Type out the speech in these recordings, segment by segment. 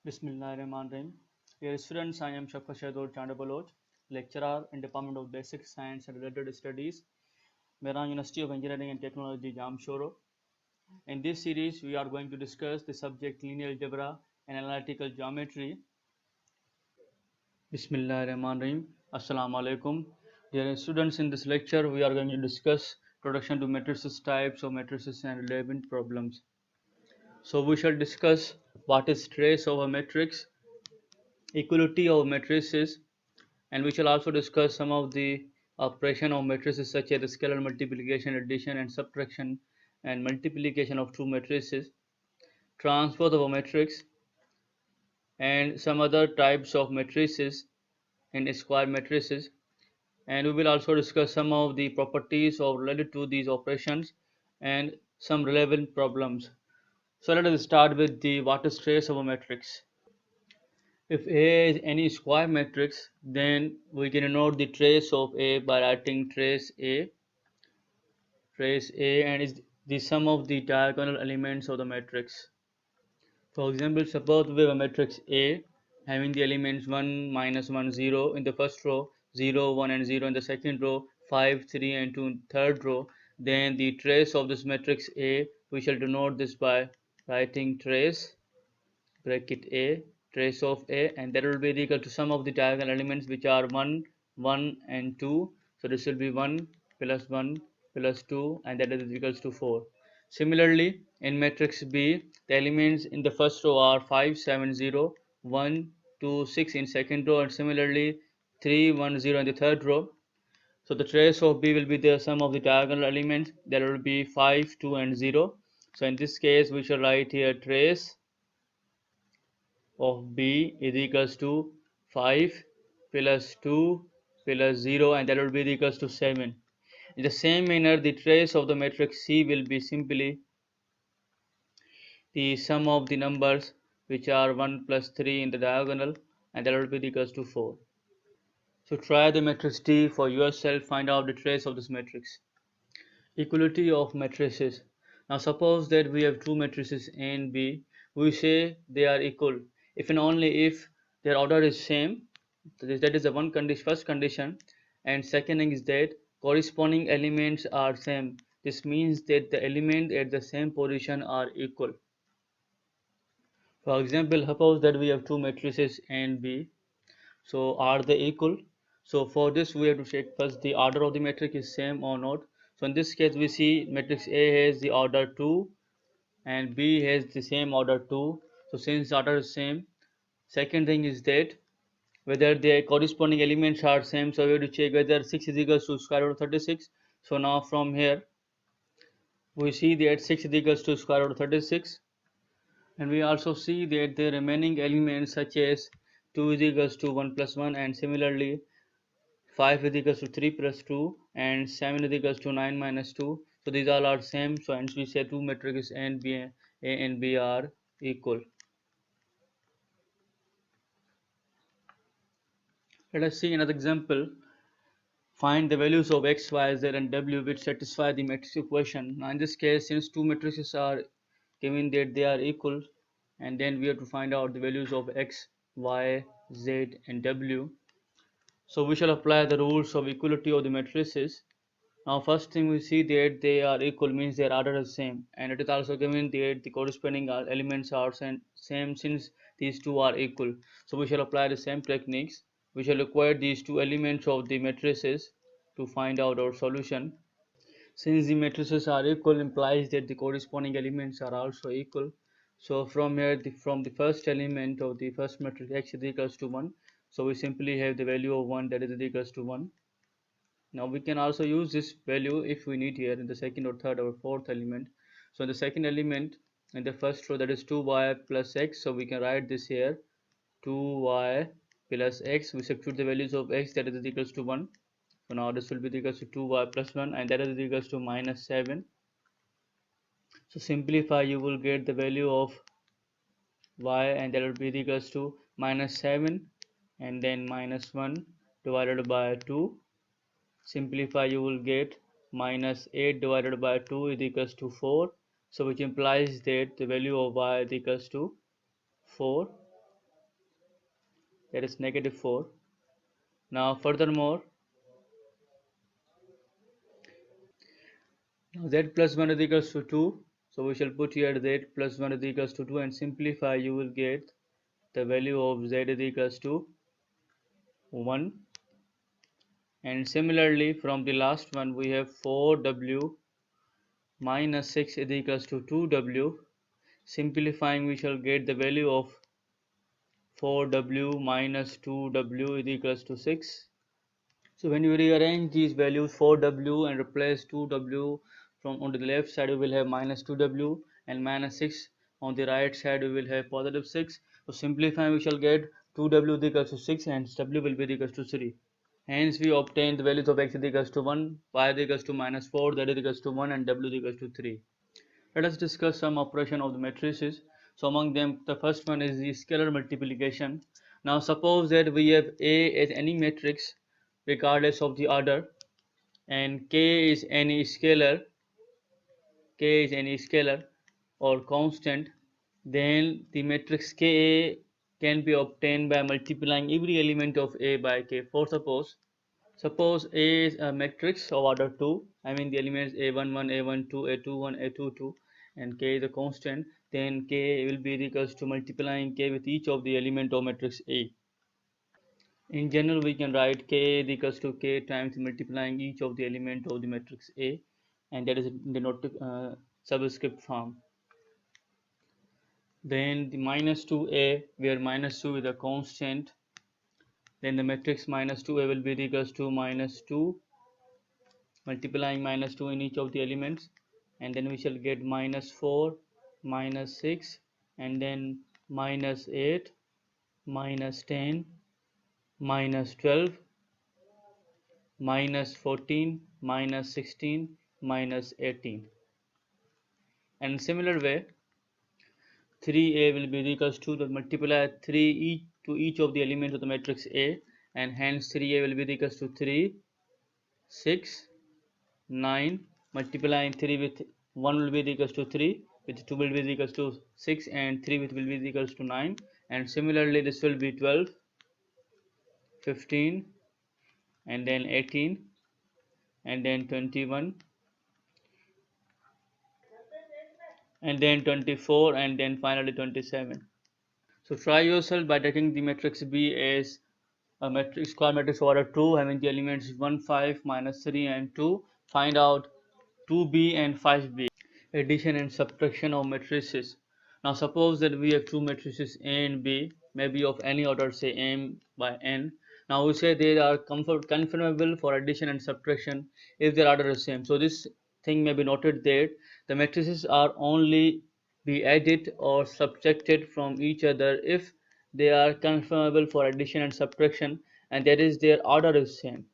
Bismillahirrahmanirrahim. Dear students, I am Shafqa Shahidul Chandabaloj, lecturer in Department of Basic Science and Related Studies, Mehran University of Engineering and Technology, Jamshoro. In this series, we are going to discuss the subject linear algebra and analytical geometry. Bismillahirrahmanirrahim. Assalamu alaikum. Dear students, in this lecture, we are going to discuss introduction to matrices, types of matrices, and relevant problems. So we shall discuss what is trace of a matrix, equality of matrices, and we shall also discuss some of the operation of matrices such as the scalar multiplication, addition and subtraction, and multiplication of two matrices, transpose of a matrix, and some other types of matrices in square matrices. And we will also discuss some of the properties of related to these operations and some relevant problems. So let us start with the what is trace of a matrix. If A is any square matrix, then we can denote the trace of A by writing trace A and is the sum of the diagonal elements of the matrix. For example, suppose we have a matrix A having the elements 1, minus 1, 0 in the first row, 0, 1 and 0 in the second row, 5, 3 and 2 in the third row. Then the trace of this matrix A, we shall denote this by writing trace bracket A, trace of A, and that will be equal to sum of the diagonal elements which are 1, 1 and 2. So this will be 1 plus 2 and that is equals to 4. Similarly, in matrix B, the elements in the first row are 5, 7, 0, 1, 2, 6 in second row, and similarly 3, 1, 0 in the third row. So the trace of B will be the sum of the diagonal elements, that will be 5, 2 and 0. So in this case, we shall write here trace of B is equals to 5 plus 2 plus 0, and that will be equals to 7. In the same manner, the trace of the matrix C will be simply the sum of the numbers which are 1 plus 3 in the diagonal, and that will be equals to 4. So try the matrix D for yourself, find out the trace of this matrix. Equality of matrices. Now suppose that we have two matrices A and B. We say they are equal if and only if their order is same. That is the one condition, first condition, and second thing is that corresponding elements are same. This means that the elements at the same position are equal. For example, suppose that we have two matrices A and B. So are they equal? So for this we have to check first the order of the matrix is same or not. So in this case we see matrix A has the order 2 and B has the same order 2. So since the order is same, second thing is that whether the corresponding elements are same. So we have to check whether 6 is equals to square root of 36. So now from here we see that 6 is equals to square root of 36, and we also see that the remaining elements such as 2 is equals to 1 plus 1, and similarly 5 is equals to 3 plus 2, and 7 is equals to 9 minus 2. So these all are same. So hence we say two matrices A and B are equal. Let us see another example. Find the values of x, y, z and w which satisfy the matrix equation. Now in this case, since two matrices are given that they are equal, and then we have to find out the values of x, y, z and w. So we shall apply the rules of equality of the matrices. Now first thing we see that they are equal means their order is same, and it is also given that the corresponding elements are same since these two are equal. So we shall apply the same techniques. We shall acquire these two elements of the matrices to find out our solution. Since the matrices are equal implies that the corresponding elements are also equal. So from here, from the first element of the first matrix x is equals to 1, so we simply have the value of 1, that is equals to 1. Now we can also use this value if we need here in the second or third or fourth element. So in the second element in the first row, that is 2y plus x, so we can write this here 2y plus x. We substitute the values of x, that is equals to 1. So now this will be equals to 2y plus 1, and that is equals to minus 7. So simplify, you will get the value of y, and that will be equals to minus 7 and then minus 1 divided by 2. Simplify, you will get minus 8 divided by 2 is equals to 4. So which implies that the value of y is equals to 4. that is -4. Now furthermore, now z plus 1 is equals to 2, so we shall put here z plus 1 is equals to 2 and simplify. You will get the value of z is equals to 1. And similarly from the last one we have 4w minus 6 is equals to 2w. Simplifying, we shall get the value of 4w minus 2w is equals to 6. So when you rearrange these values 4w and replace 2w, from on the left side we will have minus 2w, and minus 6 on the right side we will have positive 6. So simplifying, we shall get 2w is equals to 6 and w will be equals to 3. Hence we obtain the values of x is equals to 1, y is equals to minus 4, z is equals to 1, and w is equals to 3. Let us discuss some operation of the matrices. So among them, the first one is the scalar multiplication. Now suppose that we have A as any matrix regardless of the order, and K is any scalar or constant, then the matrix Ka can be obtained by multiplying every element of A by K. For suppose A is a matrix of order 2, I mean the elements A11, A12, A21, A22, and K is a constant, then K will be equals to multiplying K with each of the element of matrix A. In general, we can write K is equals to K times multiplying each of the element of the matrix A, and that is in the subscript form. Then the minus 2A, where minus 2 is a constant, then the matrix minus 2A will be equals to minus 2, multiplying minus 2 in each of the elements, and then we shall get minus 4, minus 6, and then minus 8, minus 10, minus 12, minus 14, minus 16, minus 18. And in similar way, 3a will be equals to the multiply 3 to each of the elements of the matrix A, and hence 3a will be equals to 3, 6, 9, multiplying 3 with 1 will be equals to 3, with 2 will be equals to 6, and 3 with will be equals to 9, and similarly this will be 12, 15, and then 18, and then 21, and then 24, and then finally 27. So try yourself by taking the matrix B as a matrix square matrix order 2 having the elements 1, 5, minus 3, and 2. Find out 2b and 5b. Addition and subtraction of matrices. Now suppose that we have two matrices A and B, maybe of any order, say m by n. Now we say they are conformable for addition and subtraction if their order is same. So this thing may be noted that the matrices are only be added or subtracted from each other if they are conformable for addition and subtraction, and that is their order is same.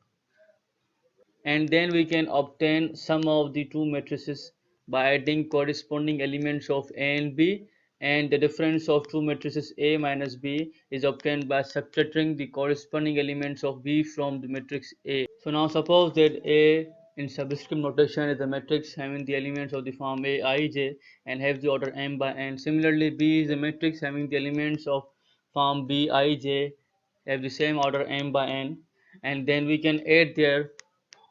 And then we can obtain sum of the two matrices by adding corresponding elements of A and B, and the difference of two matrices A minus B is obtained by subtracting the corresponding elements of B from the matrix A. So now suppose that A in subscript notation is a matrix having the elements of the form A I J and have the order m by n. Similarly, B is a matrix having the elements of form B I J have the same order m by n, and then we can add their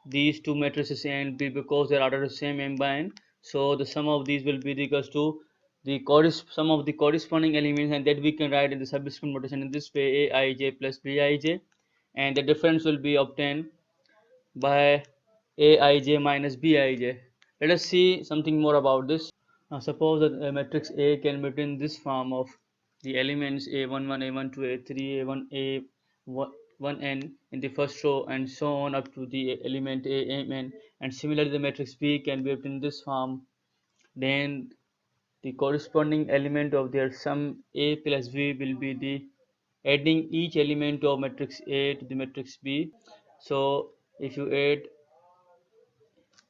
these two matrices A and B because their order is same m by n. So the sum of these will be equals to the sum of the corresponding elements, and that we can write in the subscript notation in this way: Aij plus Bij, and the difference will be obtained by Aij minus Bij. Let us see something more about this. Now suppose that a matrix A can be written in this form of the elements A11, A12, A3, A1, A1n in the first row, and so on up to the element Amn. And similarly the matrix B can be written in this form. Then the corresponding element of their sum A plus B will be the adding each element of matrix A to the matrix B. So if you add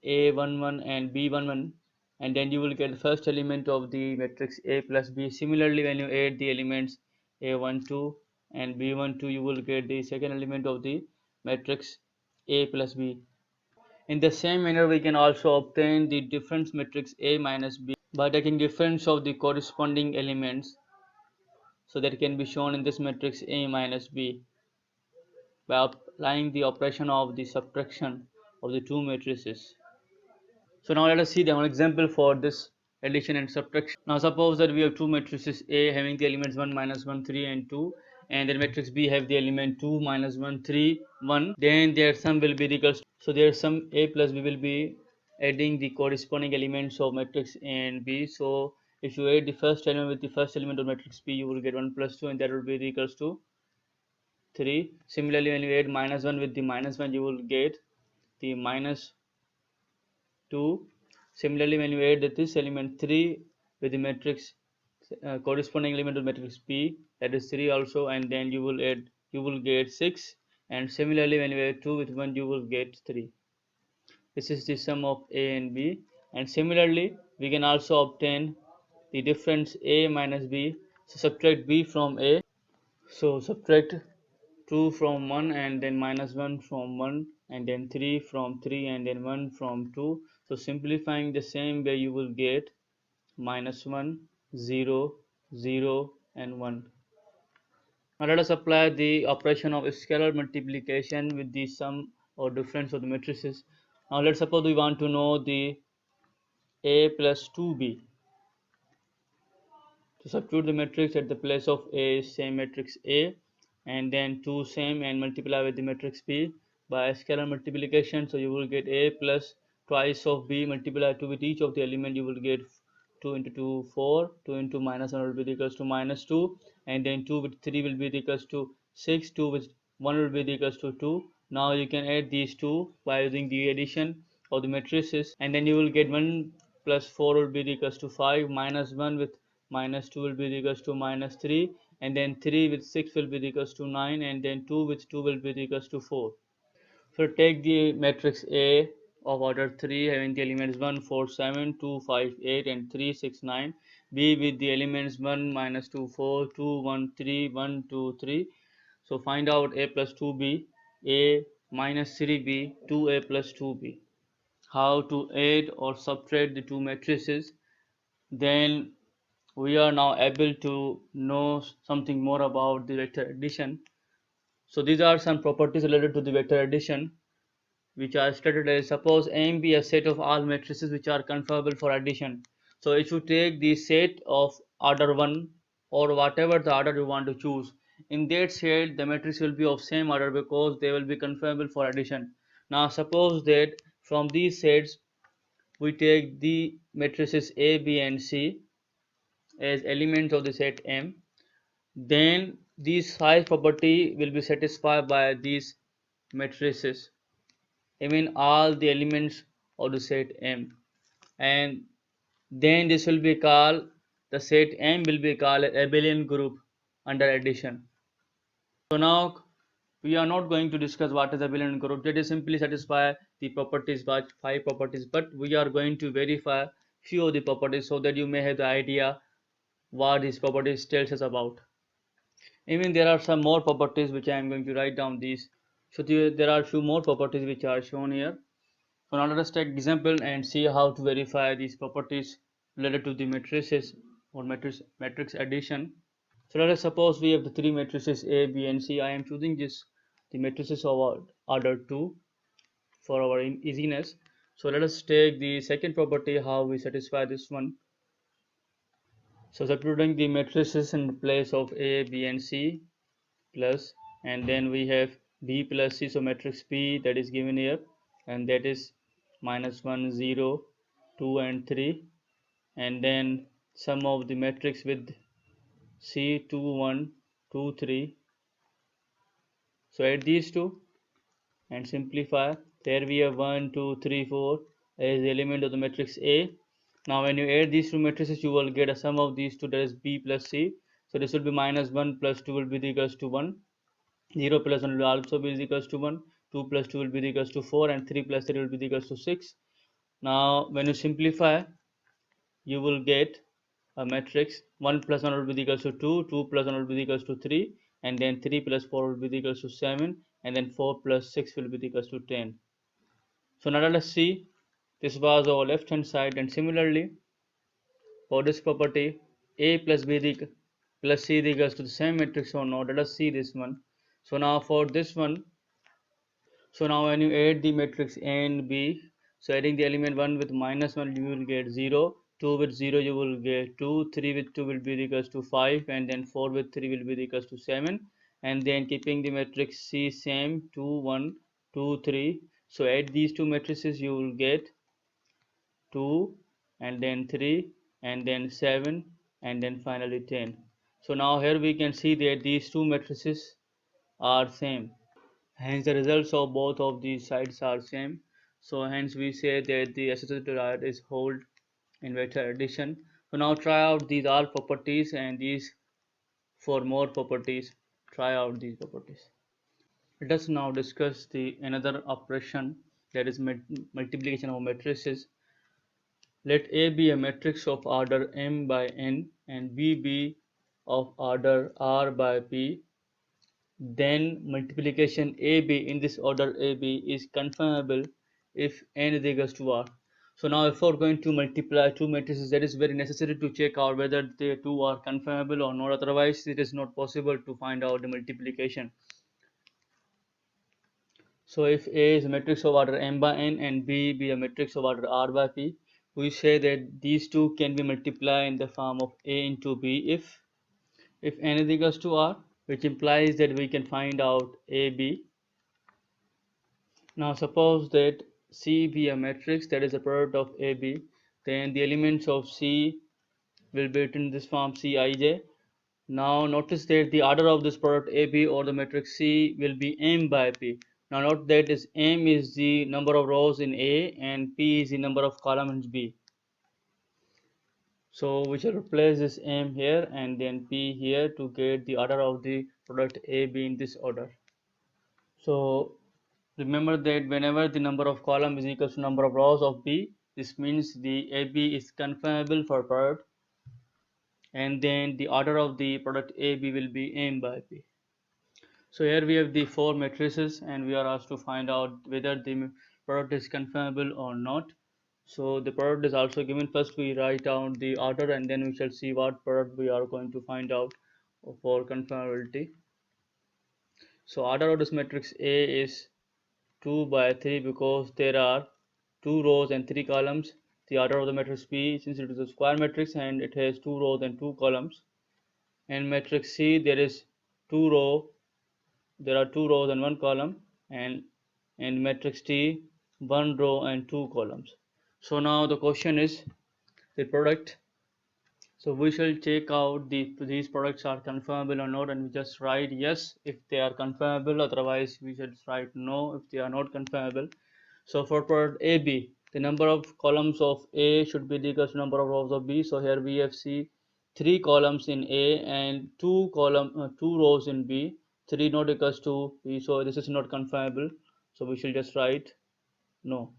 A11 and B11, and then you will get the first element of the matrix A plus B. Similarly, when you add the elements A12 and B12, you will get the second element of the matrix A plus B. In the same manner, we can also obtain the difference matrix A minus B by taking difference of the corresponding elements. So that can be shown in this matrix A minus B by applying the operation of the subtraction of the two matrices. So now let us see the example for this addition and subtraction. Now suppose that we have two matrices A having the elements 1, minus 1, 3 and 2, and then matrix B have the element 2, minus 1, 3, 1. Then their sum will be equals. So their sum A plus B will be adding the corresponding elements of matrix A and B. So if you add the first element with the first element of matrix B, you will get 1 plus 2, and that will be equals to 3. Similarly, when you add minus 1 with the minus 1, you will get the minus 2. Similarly, when you add this element 3 with the matrix corresponding element of matrix P, that is 3 also, and then you will get 6. And similarly, when you add 2 with 1, you will get 3. This is the sum of A and B. And similarly, we can also obtain the difference A minus B. So subtract B from A. So subtract 2 from 1, and then minus 1 from 1, and then 3 from 3, and then 1 from 2. So simplifying the same way, you will get minus 1, 0, 0 and 1. Now let us apply the operation of scalar multiplication with the sum or difference of the matrices. Now let's suppose we want to know the A plus 2B. To substitute the matrix at the place of A, same matrix A, and then 2 same, and multiply with the matrix B by scalar multiplication. So you will get A plus twice of B, multiply 2 with each of the element, you will get 2 into 2 4, 2 into minus 1 will be equals to minus 2, and then 2 with 3 will be equals to 6, 2 with 1 will be equals to 2. Now you can add these two by using the addition of the matrices, and then you will get 1 plus 4 will be equals to 5, minus 1 with minus 2 will be equals to minus 3, and then 3 with 6 will be equals to 9, and then 2 with 2 will be equals to 4. So take the matrix A of order 3 having the elements 1, 4, 7, 2, 5, 8 and 3, 6, 9. B with the elements 1, minus 2, 4, 2, 1, 3, 1, 2, 3. So find out A plus 2B, A minus 3B, 2A plus 2B. How to add or subtract the two matrices. Then we are now able to know something more about the vector addition. So these are some properties related to the vector addition, which are stated as: suppose M be a set of all matrices which are conformable for addition. So if you take the set of order 1 or whatever the order you want to choose, in that set the matrix will be of same order because they will be conformable for addition. Now suppose that from these sets we take the matrices A, B and C as elements of the set M, then this size property will be satisfied by these matrices, I mean all the elements of the set M, and then this will be called, the set M will be called a abelian group under addition. So now we are not going to discuss what is abelian group, that is simply satisfy the properties, but 5 properties, but we are going to verify few of the properties so that you may have the idea what these properties tells us about. Even there are some more properties which I am going to write down these. So there are few more properties which are shown here. So now let us take example and see how to verify these properties related to the matrices or matrix addition. So let us suppose we have the three matrices A, B and C. I am choosing the matrices of order 2 for our easiness. So let us take the second property, how we satisfy this one. So substituting the matrices in place of A, B and C plus, and then we have B plus C, so matrix P that is given here, and that is minus 1, 0, 2 and 3, and then sum of the matrix with C, 2, 1, 2, 3. So add these two and simplify. There we have 1, 2, 3, 4 as the element of the matrix A. Now when you add these two matrices, you will get a sum of these two, that is B plus C. So this will be minus 1 plus 2 will be equals to 1. 0 plus 1 will also be equals to 1, 2 plus 2 will be equals to 4, and 3 plus 3 will be equals to 6. Now when you simplify, you will get a matrix 1 plus 1 will be equals to 2, 2 plus 1 will be equals to 3, and then 3 plus 4 will be equals to 7, and then 4 plus 6 will be equals to 10. So now let us see, this was our left hand side, and similarly for this property A plus B plus C is equals to the same matrix or not. Let us see this one. So now for this one, so now when you add the matrix A and B, so adding the element 1 with minus 1 you will get 0, 2 with 0 you will get 2, 3 with 2 will be equals to 5, and then 4 with 3 will be equals to 7, and then keeping the matrix C same 2, 1, 2, 3. So add these two matrices you will get 2 and then 3 and then 7 and then finally 10. So now here we can see that these two matrices are same. Hence the results of both of these sides are same. So hence we say that the associated right is hold in vector addition. So now try out these all properties and these for more properties. Try out these properties. Let us now discuss the another operation, that is multiplication of matrices. Let A be a matrix of order m by n and B be of order r by p. Then multiplication AB in this order AB is confirmable if n is equals to r. So now if we're going to multiply two matrices, that is very necessary to check out whether the two are confirmable or not, otherwise it is not possible to find out the multiplication. So if A is a matrix of order m by n and B be a matrix of order r by p, we say that these two can be multiplied in the form of A into B if n is equals to r, which implies that we can find out AB. Now suppose that C be a matrix that is a product of AB, then the elements of C will be written in this form Cij. Now notice that the order of this product AB or the matrix C will be m by p. Now note that is m is the number of rows in A and p is the number of columns in B. So we shall replace this m here and then p here to get the order of the product AB in this order. So remember that whenever the number of columns is equal to number of rows of B, this means the AB is confirmable for product, and then the order of the product AB will be m by p. So here we have the four matrices and we are asked to find out whether the product is confirmable or not. So the product is also given. First we write down the order and then we shall see what product we are going to find out for confirmability. So order of this matrix A is 2 by 3 because there are 2 rows and 3 columns. The order of the matrix B, since it is a square matrix and it has 2 rows and 2 columns. And matrix C, there are 2 rows and 1 column, and in matrix T 1 row and 2 columns. So now the question is the product. So we shall check out these products are confirmable or not, and we just write yes if they are confirmable, otherwise we should write no if they are not confirmable. So for product AB, the number of columns of A should be equal to number of rows of B. So here we have see 3 columns in A and 2 rows in B. 3 not equals to B, so this is not confirmable. So we shall just write no,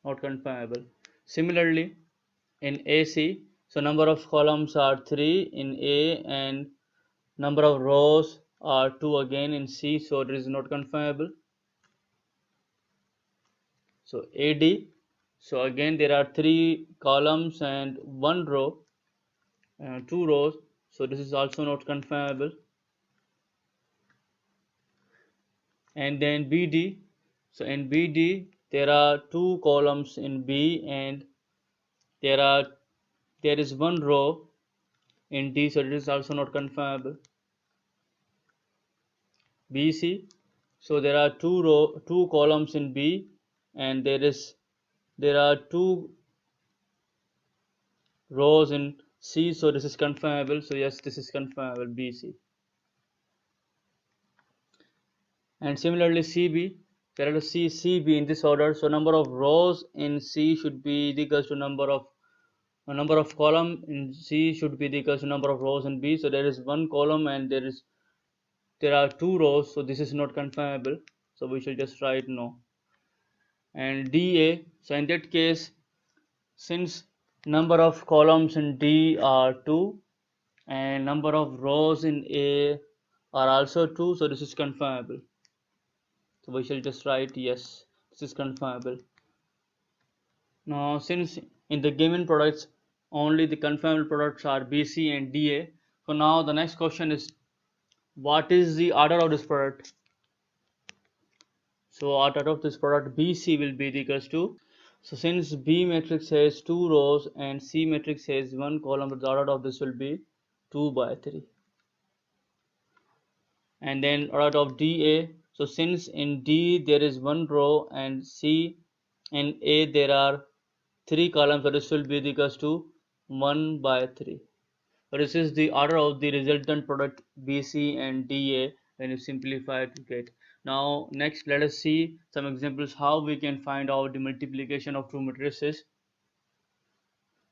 not confirmable. Similarly, in AC, so number of columns are 3 in A and number of rows are 2 again in C, so it is not confirmable. So AD, so again there are 3 columns and 1 row, 2 rows, so this is also not confirmable. And then BD, so in BD there are 2 columns in B and there is 1 row in D, so it is also not confirmable. BC, so there are 2 columns in B and there are 2 rows in C, so this is confirmable. So yes, this is confirmable, BC. And similarly CB, so let us see CB in this order. So number of rows in C should be equal to number of column in C should be equal to number of rows in B. So there is 1 column and there are 2 rows, so this is not confirmable, so we shall just write no. And DA, so in that case, since number of columns in D are 2 and number of rows in A are also 2, so this is confirmable, so we shall just write yes, this is confirmable. Now since in the given products only the confirmable products are BC and DA. So now the next question is, what is the order of this product? So order of this product BC will be equals to, so since B matrix has 2 rows and C matrix has 1 column, the order of this will be 2 by 3. And then order of DA, so since in D there is 1 row and C and A there are 3 columns, so this will be equals to 1 by 3. So this is the order of the resultant product BC and DA when you simplify to get. Now next let us see some examples how we can find out the multiplication of two matrices.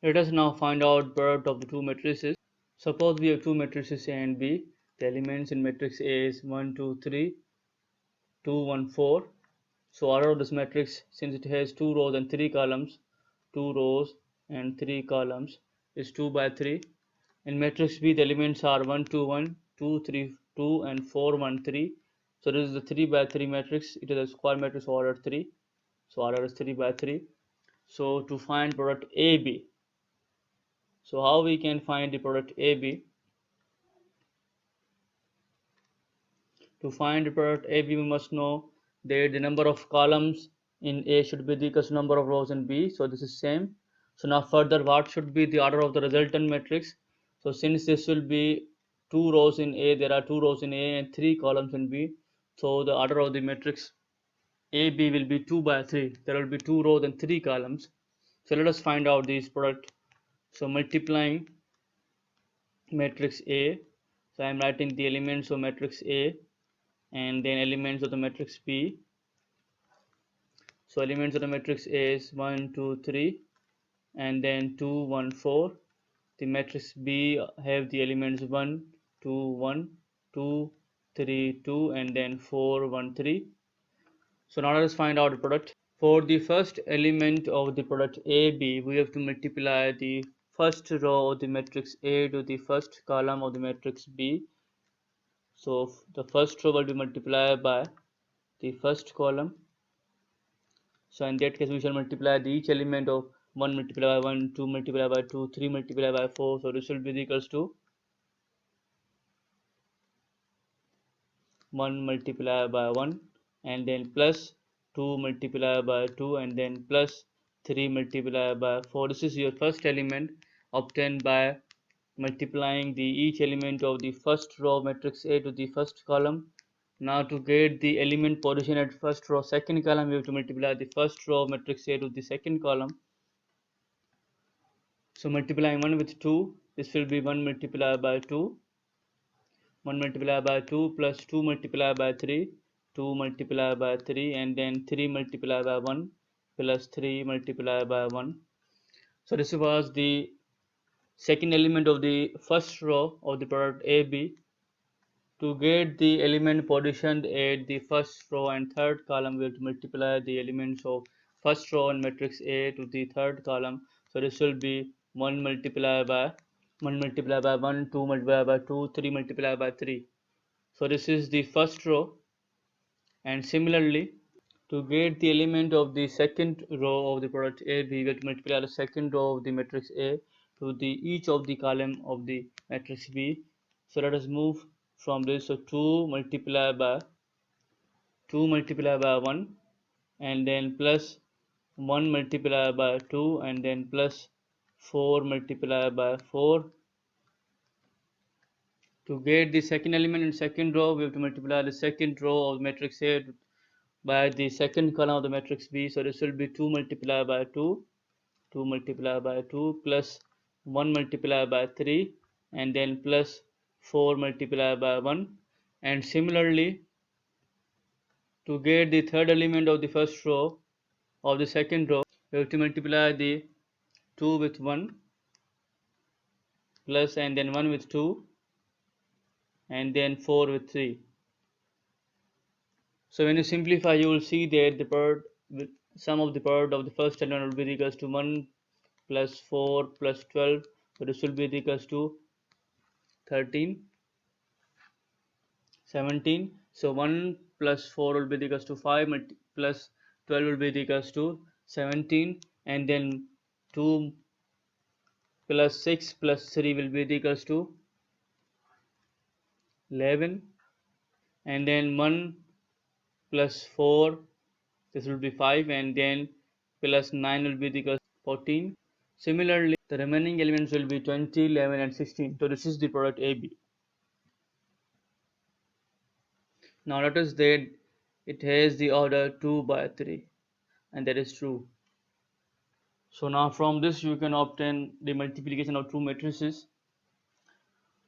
Let us now find out product of the two matrices. Suppose we have two matrices A and B. The elements in matrix A is 1, 2, 3, 2, 1, 4. So order of this matrix, since it has 2 rows and 3 columns, 2 rows and 3 columns is 2 by 3. In matrix B, the elements are 1, 2, 1, 2, 3, 2, and 4, 1, 3. So this is the 3 by 3 matrix. It is a square matrix order 3. So order is 3 by 3. So to find product AB. So how we can find the product AB? To find the product AB, we must know that the number of columns in A should be equal to number of rows in B. So this is same. So now further, what should be the order of the resultant matrix? So since this will be 2 rows in A, there are 2 rows in A and 3 columns in B. So the order of the matrix AB will be 2 by 3. There will be 2 rows and 3 columns. So let us find out this product. So multiplying matrix A. So I am writing the elements of matrix A and then elements of the matrix B. So elements of the matrix A is 1, 2, 3 and then 2, 1, 4. The matrix B have the elements 1, 2, 1, 2, 3, 2 and then 4, 1, 3. So now let us find out the product. For the first element of the product AB, we have to multiply the first row of the matrix A to the first column of the matrix B. So the first row will be multiplied by the first column. So in that case, we shall multiply the each element of 1 multiplied by 1, 2 multiplied by 2, 3 multiplied by 4. So this will be equals to 1 multiplied by 1 and then plus 2 multiplied by 2 and then plus 3 multiplied by 4. This is your first element obtained by multiplying the each element of the first row of matrix A to the first column. Now to get the element position at first row second column, we have to multiply the first row of matrix A to the second column. So multiplying 1 with 2, this will be 1 multiplied by 2, 1 multiplied by 2 plus 2 multiplied by 3, 2 multiplied by 3 and then 3 multiplied by 1 plus 3 multiplied by 1. So this was the second element of the first row of the product AB. To get the element positioned at the first row and third column, we have to multiply the elements of first row and matrix A to the third column. So this will be 1 multiplied by 1 multiplied by 1, 2 multiplied by 2, 3 multiplied by 3. So this is the first row. And similarly, to get the element of the second row of the product A, we will multiply the second row of the matrix A to the each of the column of the matrix B. So let us move from this. So 2 multiplied by 1 and then plus 1 multiplied by 2 and then plus 4 multiplied by 4. To get the second element in second row, we have to multiply the second row of matrix A by the second column of the matrix B. So this will be 2 multiplied by 2, 2 multiplied by 2 plus 1 multiplied by 3 and then plus 4 multiplied by 1. And similarly, to get the third element of the first row of the second row, we have to multiply the 2 with 1 plus and then 1 with 2 and then 4 with 3. So when you simplify, you will see that the product with sum of the product of the first element will be equals to 1 plus 4 plus 12. So this will be equals to 13, 17. So 1 plus 4 will be equals to 5 plus 12 will be equals to 17 and then 2 plus 6 plus 3 will be equals to 11, and then 1 plus 4, this will be 5, and then plus 9 will be equals to 14. Similarly, the remaining elements will be 20, 11 and 16. So this is the product AB. Now let us that it has the order 2 by 3, and that is true. So now from this you can obtain the multiplication of two matrices.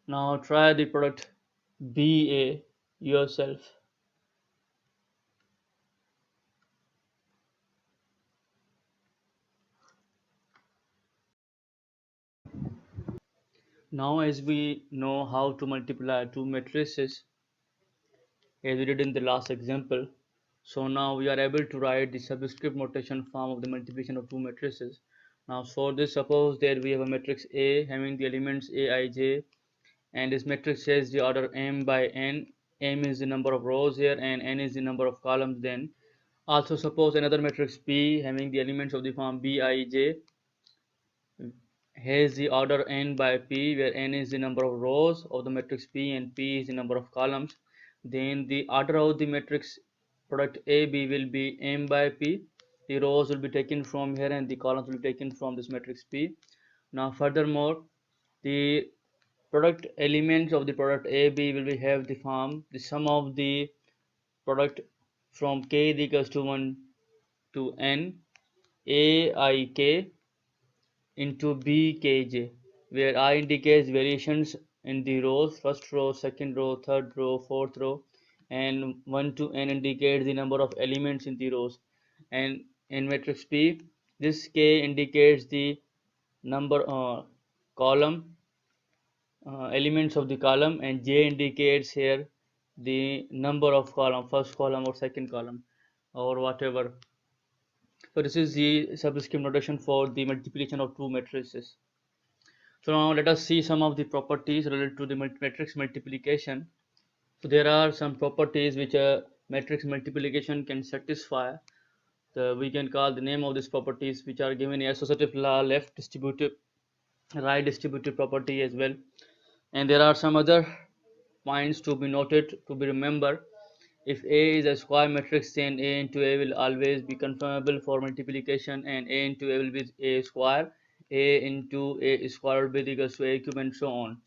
Now try the product BA yourself. Now as we know how to multiply two matrices as we did in the last example, so now we are able to write the subscript notation form of the multiplication of two matrices. Now for this, suppose that we have a matrix A having the elements Aij, and this matrix has the order m by n. M is the number of rows here and n is the number of columns. Then also suppose another matrix P having the elements of the form Bij has the order n by p, where n is the number of rows of the matrix P and p is the number of columns. Then the order of the matrix product AB will be m by p. The rows will be taken from here and the columns will be taken from this matrix P. Now furthermore, the product elements of the product AB will be have the form the sum of the product from k is equals to 1 to n aik into bkj, where I indicates variations in the rows, first row, second row, third row, fourth row, and 1 to n indicates the number of elements in the rows. And in matrix P, this k indicates the number column elements of the column, and j indicates here the number of column, first column or second column or whatever. So this is the subscript notation for the multiplication of two matrices. So now let us see some of the properties related to the matrix multiplication. So there are some properties which a matrix multiplication can satisfy. We can call the name of these properties, which are given in associative law, left distributive, right distributive property as well. And there are some other points to be noted, to be remembered. If A is a square matrix, then A into A will always be conformable for multiplication, and A into A will be A square. A into A square will be equals to A cube, and so on.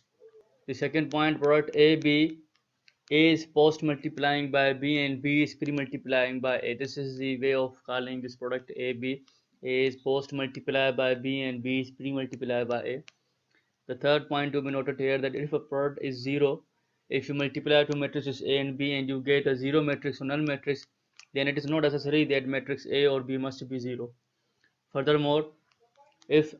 The second point, product AB, A is post multiplying by B and B is pre multiplying by A. This is the way of calling this product AB. A is post multiplied by B and B is pre multiplied by A. The third point to be noted here, that if a product is zero, if you multiply two matrices A and B and you get a zero matrix or null matrix, then it is not necessary that matrix A or B must be zero. Furthermore, if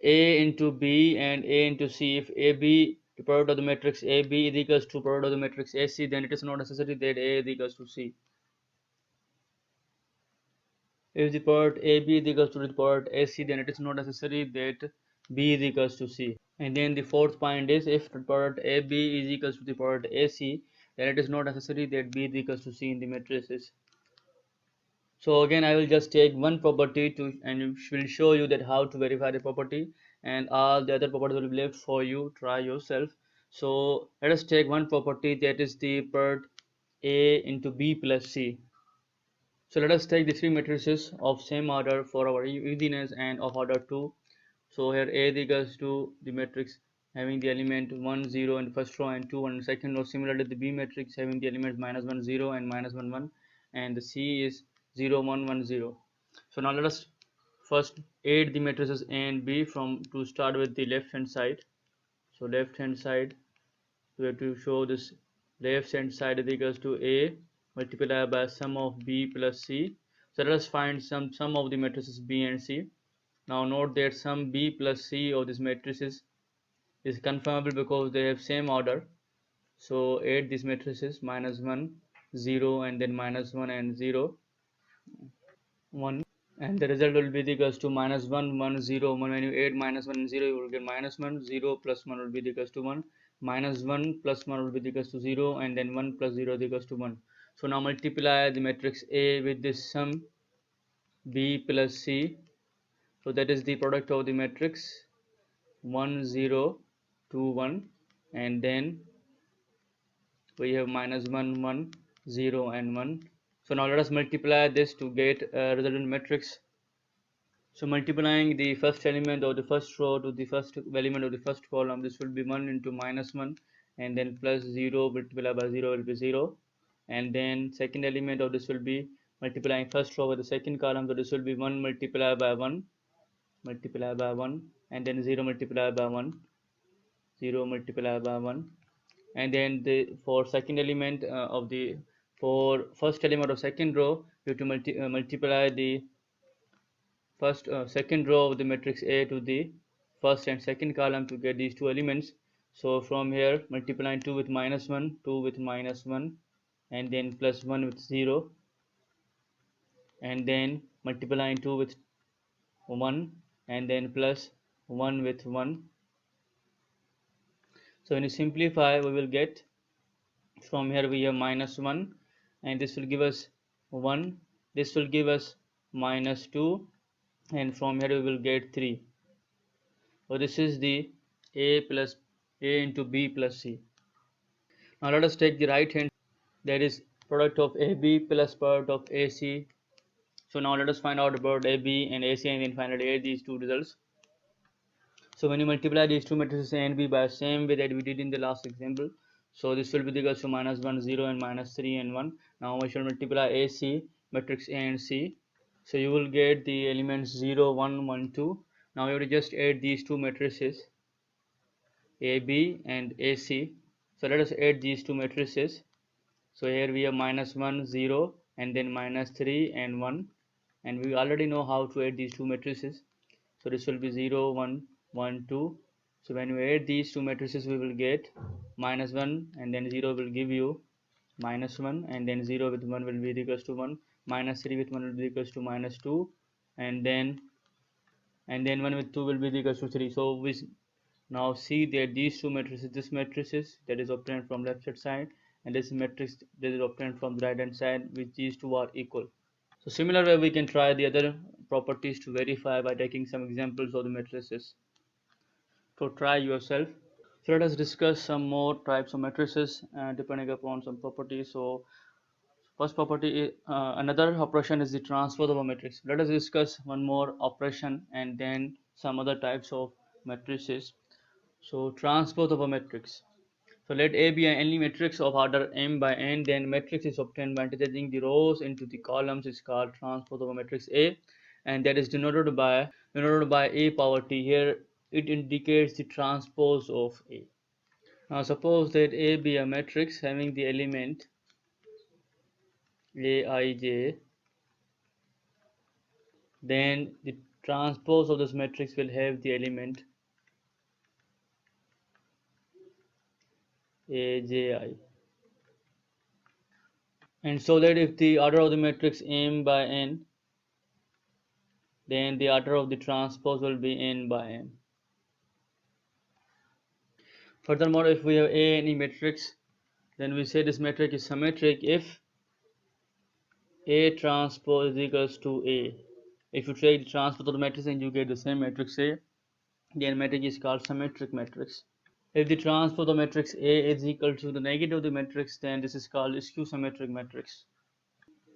A into B and A into C, if AB, the product of the matrix AB is equals to product of the matrix AC, then it is not necessary that A is equals to C. If the product AB is equals to the product AC, then it is not necessary that B is equals to C. And then the fourth point is, if the product AB is equals to the product AC, then it is not necessary that B is equals to C in the matrices. So again, I will just take one property to and will show you that how to verify the property, and all the other properties will be left for you. Try yourself. So let us take one property, that is the product A into B plus C. So let us take the three matrices of same order for our easiness and of order 2. So here A is equals to the matrix having the element 1 0 in the first row and 2 1 in the second row. Similarly, the B matrix having the elements minus 1 0 and minus 1 1, and the C is 0 1 1 0. So now let us first add the matrices A and B from to start with the left hand side. So left hand side, we have to show this left hand side is equals to A multiplied by sum of B plus C. So let us find some sum of the matrices B and C. Now note that sum B plus C of this matrices is conformable because they have same order. So add these matrices minus 1 0 and then minus 1 and 0 1, and the result will be equals to minus 1 1 0 1. When you add minus 1 and 0, you will get minus 1. 0 plus 1 will be equals to 1. Minus 1 plus 1 will be equals to 0, and then 1 plus 0 is equals to 1. So now multiply the matrix A with this sum B plus C. So that is the product of the matrix 1 0 2 1, and then we have minus 1 1 0 and 1. So now let us multiply this to get a resultant matrix. So multiplying the first element of the first row to the first element of the first column, this will be 1 into minus 1, and then plus 0 multiplied by 0 will be 0, and then second element of this will be multiplying first row with the second column, so this will be 1 multiplied by 1 multiplied by 1, and then 0 multiplied by 1 0 multiplied by 1, and then for second element of the for first element of second row, you have to multiply the second row of the matrix A to the first and second column to get these two elements. So from here, multiplying 2 with minus 1, 2 with minus 1, and then plus 1 with 0, and then multiplying 2 with 1, and then plus 1 with 1. So when you simplify, we will get, from here we have minus 1, and this will give us 1, this will give us minus 2, and from here we will get 3. So this is the a plus a into b plus c. Now let us take the right hand, that is product of ab plus product of ac. So now let us find out about ab and ac, and then finally add these two results. So when you multiply these two matrices a and b by the same way that we did in the last example, so this will be equal to minus 1 0 and minus 3 and 1. Now we shall multiply ac matrix a and c. So you will get the elements 0 1 1 2. Now you have to just add these two matrices AB and AC. So let us add these two matrices. So here we have minus 1 0, and then minus 3 and 1, and we already know how to add these two matrices. So this will be 0 1 1 2. So when we add these two matrices, we will get minus 1, and then 0 will give you minus 1, and then 0 with 1 will be equals to 1, minus 3 with 1 will be equals to minus 2, and then 1 with 2 will be equals to 3. So we now see that these two matrices, this matrices that is obtained from left hand side, and this matrix that is obtained from the right hand side, which these two are equal. So similar way we can try the other properties to verify by taking some examples of the matrices. So try yourself. So let us discuss some more types of matrices depending upon some properties. So first property is, another operation is the transpose of a matrix. Let us discuss one more operation and then some other types of matrices. So transpose of a matrix. So let A be any matrix of order m by n, then matrix is obtained by interchanging the rows into the columns is called transpose of a matrix A, and that is denoted by A power t. Here it indicates the transpose of A. Now suppose that A be a matrix having the element Aij, then the transpose of this matrix will have the element Aj. And so that if the order of the matrix m by n, then the order of the transpose will be n by m. Furthermore, if we have A any matrix, then we say this matrix is symmetric if A transpose is equals to A. If you take the transpose of the matrix and you get the same matrix A, then matrix is called symmetric matrix. If the transpose of the matrix A is equal to the negative of the matrix, then this is called skew symmetric matrix.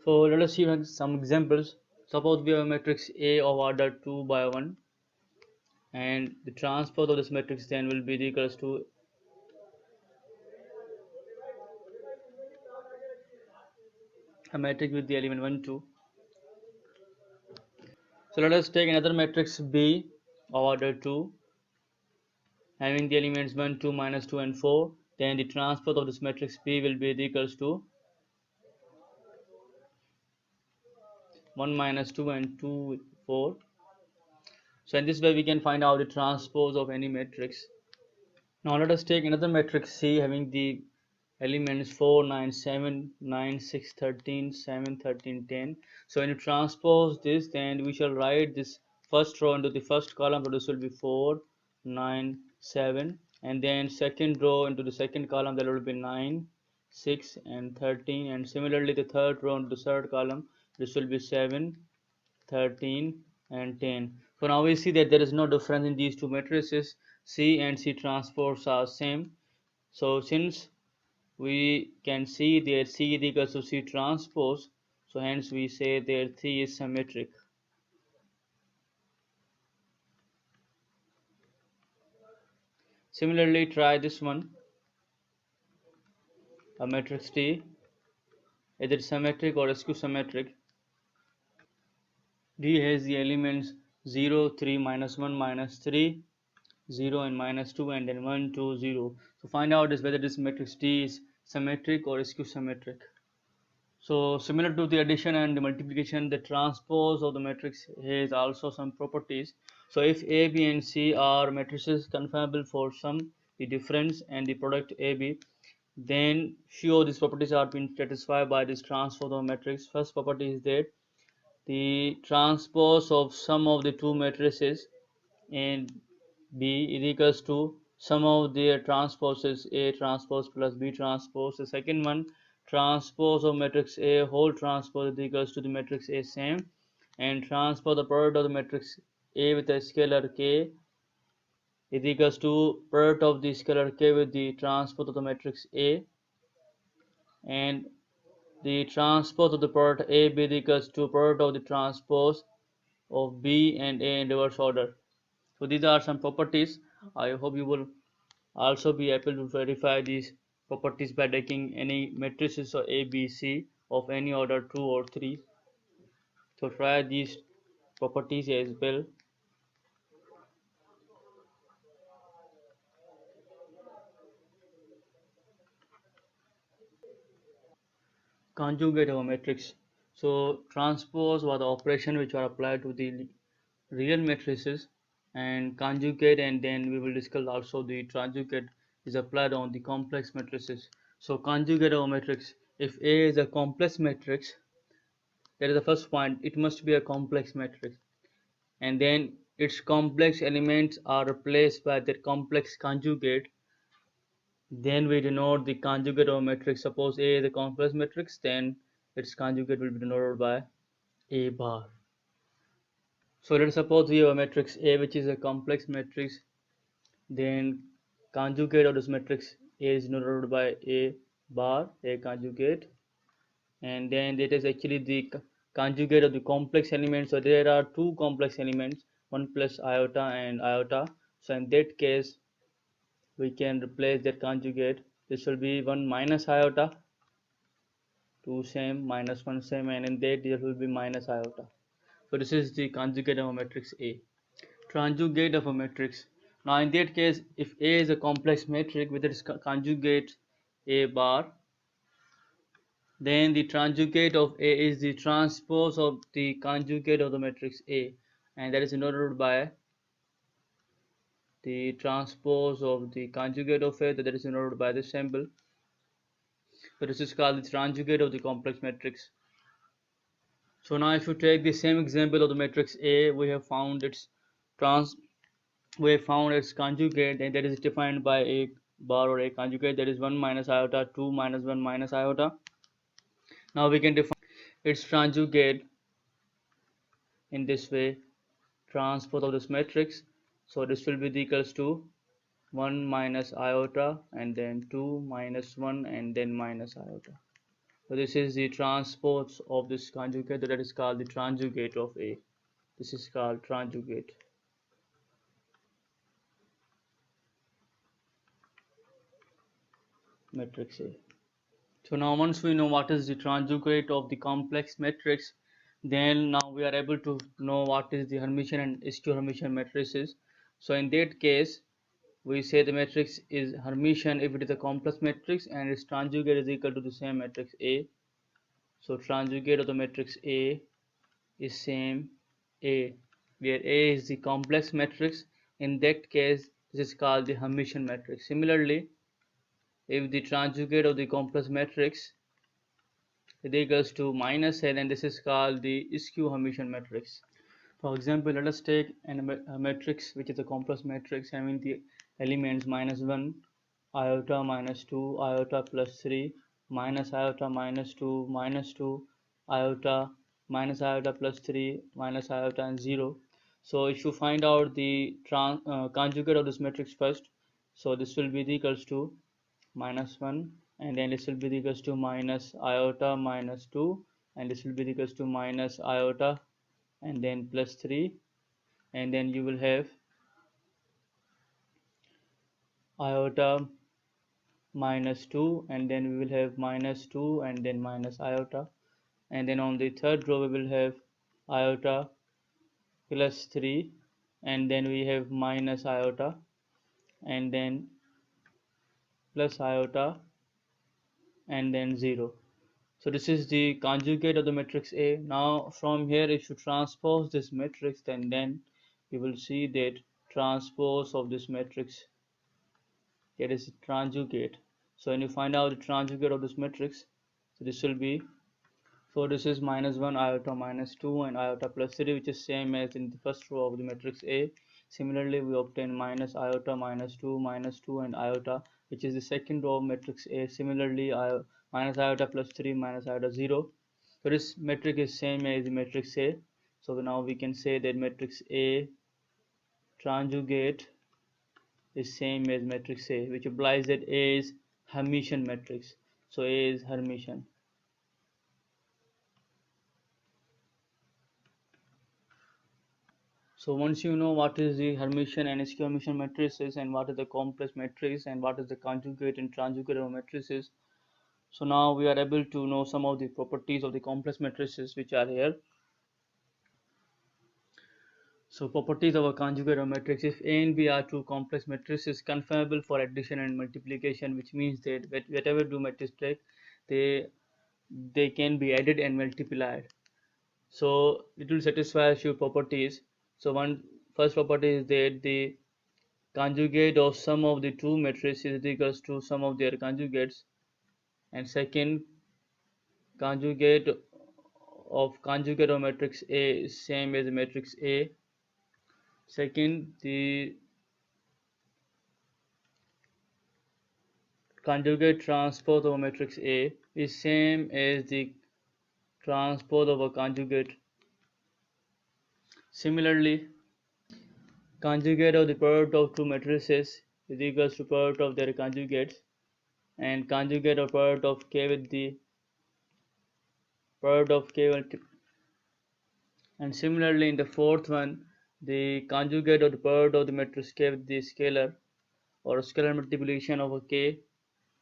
So let us see some examples. Suppose we have a matrix A of order 2 by 1, and the transpose of this matrix then will be equals to a matrix with the element 1 2. So let us take another matrix B of order 2 having the elements 1 2 minus 2 and 4. Then the transpose of this matrix B will be equals to 1 minus 2 and 2 4. So in this way we can find out the transpose of any matrix. Now let us take another matrix C having the elements 4 9 7 9 6 13 7 13 10. So when you transpose this, then we shall write this first row into the first column, so this will be 4 9 7, and then second row into the second column, that will be 9 6 and 13, and similarly the third row into the third column, this will be 7 13 and 10. So now we see that there is no difference in these two matrices. C and C transpose are same. So since we can see that C is equal to C transpose, so hence we say that C is symmetric. Similarly, try this one, a matrix T, either symmetric or skew symmetric. D has the elements 0, 3, minus 1, minus 3, 0 and minus 2, and then 1, 2, 0. So find out is whether this matrix D is symmetric or skew symmetric. So similar to the addition and the multiplication, the transpose of the matrix has also some properties. So if A, B and C are matrices conformable for sum, the difference and the product AB, then few of these properties are being satisfied by this transpose of the matrix. First property is that the transpose of sum of the two matrices and B is equals to sum of their transposes A transpose plus B transpose. The second one, transpose of matrix A whole transpose is equals to the matrix A same, and transpose the product of the matrix A with a scalar K is equals to product of the scalar K with the transpose of the matrix A, and the transpose of the product A B is equals to product of the transpose of B and A in reverse order. So these are some properties. I hope you will also be able to verify these properties by taking any matrices or A, B, C of any order 2 or 3. So try these properties as well. Conjugate of a matrix. So transpose was the operation which are applied to the real matrices, and conjugate, and then we will discuss also the conjugate is applied on the complex matrices. So conjugate of a matrix, if A is a complex matrix, that is the first point, it must be a complex matrix, and then its complex elements are replaced by their complex conjugate. Then we denote the conjugate of a matrix. Suppose A is a complex matrix, then its conjugate will be denoted by A bar. So let's suppose we have a matrix A which is a complex matrix, then conjugate of this matrix A is denoted by A bar, A conjugate, and then that is actually the conjugate of the complex elements. So there are two complex elements, 1 plus iota and iota. So in that case we can replace that conjugate. This will be 1 minus iota, 2 same, minus 1 same, and in that there will be minus iota. So this is the conjugate of a matrix A. Conjugate of a matrix. Now in that case, if A is a complex matrix with its conjugate A bar, then the conjugate of A is the transpose of the conjugate of the matrix A, and that is denoted by the transpose of the conjugate of A, that is denoted by this symbol. So this is called the conjugate of the complex matrix. So now if you take the same example of the matrix A, we have found its trans we have found its conjugate, and that is defined by A bar or A conjugate, that is 1 minus iota, 2 minus 1 minus iota. Now we can define its conjugate in this way, transpose of this matrix. So this will be equals to 1 minus iota, and then 2 minus 1, and then minus iota. So this is the transpose of this conjugate, that is called the conjugate of A. This is called conjugate matrix A. So now once we know what is the conjugate of the complex matrix, then now we are able to know what is the Hermitian and skew Hermitian matrices. So in that case, we say the matrix is Hermitian if it is a complex matrix and its conjugate is equal to the same matrix A. So conjugate of the matrix A is same A, where A is the complex matrix. In that case, this is called the Hermitian matrix. Similarly, if the conjugate of the complex matrix is equals to minus A, then this is called the skew Hermitian matrix. For example, let us take a matrix which is a complex matrix having the elements minus 1, iota minus 2, iota plus 3, minus iota minus 2, minus 2, iota minus iota plus 3, minus iota and 0. So if you find out the conjugate of this matrix first, so this will be equals to -1, and then this will be equals to minus iota minus 2, and this will be equals to minus iota and then plus 3, and then you will have iota minus 2, and then we will have minus 2 and then minus iota, and then on the third row we will have iota plus 3, and then we have minus iota and then plus iota and then 0. So this is the conjugate of the matrix A. Now from here, if you transpose this matrix, then you will see that transpose of this matrix, that is conjugate. So when you find out the conjugate of this matrix, so this will be, so this is -1 iota minus 2 and iota plus 3, which is same as in the first row of the matrix A. Similarly, we obtain minus iota minus 2 and iota, which is the second row of matrix A. Similarly, minus iota plus 3 minus iota 0. So this matrix is same as the matrix A. So now we can say that matrix A conjugate is same as matrix A, which implies that A is Hermitian matrix. So A is Hermitian. So once you know what is the Hermitian and Skew Hermitian matrices, and what is the complex matrix, and what is the conjugate and conjugate of matrices, so now we are able to know some of the properties of the complex matrices which are here. So properties of a conjugate of matrix: if A and B are two complex matrices conformable for addition and multiplication, which means that whatever two matrices take, they can be added and multiplied. So it will satisfy a few properties. So one first property is that the conjugate of sum of the two matrices is equals to sum of their conjugates, and second, conjugate of matrix A is same as matrix A. Second, the conjugate transpose of a matrix A is same as the transpose of a conjugate. Similarly, conjugate of the product of two matrices is equals to product of their conjugates, and conjugate of product of K with the product of K with, and similarly in the fourth one, the conjugate of the product of the matrix K with the scalar or scalar multiplication of a K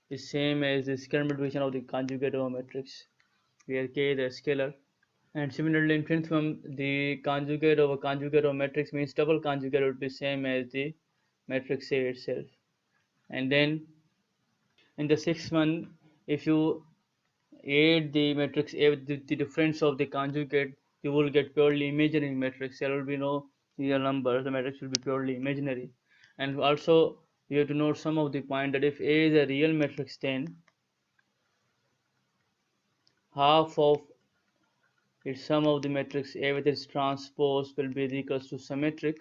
is same as the scalar multiplication of the conjugate of a matrix, where K is a scalar. And similarly in fifth one, the conjugate of a conjugate of matrix means double conjugate would be same as the matrix A itself. And then in the sixth one, if you add the matrix A with the difference of the conjugate, you will get purely imaginary matrix. There will be no real number. The matrix will be purely imaginary. And also you have to note some of the point that if A is a real matrix, then half of its sum of the matrix A with its transpose will be equals to symmetric.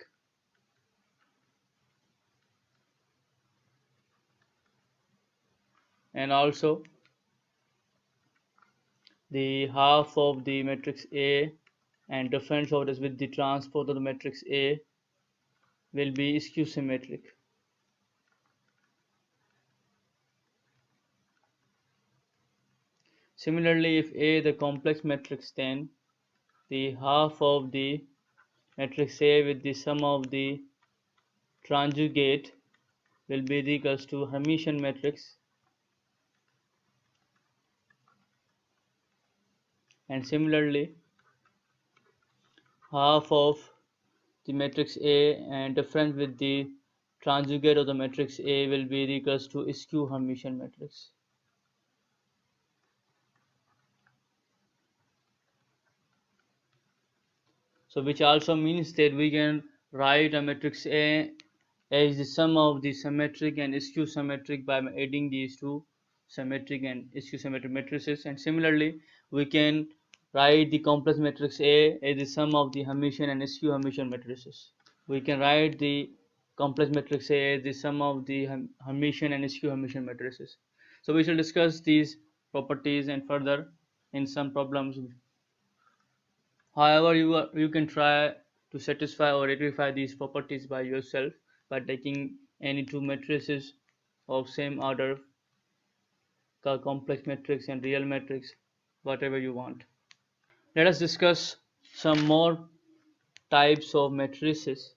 And also the half of the matrix A and difference of this with the transpose of the matrix A will be skew symmetric. Similarly, if A is the complex matrix, then the half of the matrix A with the sum of the conjugate will be equals to Hermitian matrix, and similarly half of the matrix A and difference with the conjugate of the matrix A will be equals to skew Hermitian matrix. So which also means that we can write a matrix A as the sum of the symmetric and skew symmetric by adding these two symmetric and skew symmetric matrices. And similarly, we can write the complex matrix A as the sum of the Hermitian and skew Hermitian matrices. We can write the complex matrix A as the sum of the Hermitian and skew Hermitian matrices. So we shall discuss these properties and further in some problems. However, you can try to satisfy or rectify these properties by yourself by taking any two matrices of same order, complex matrix and real matrix, whatever you want. Let us discuss some more types of matrices.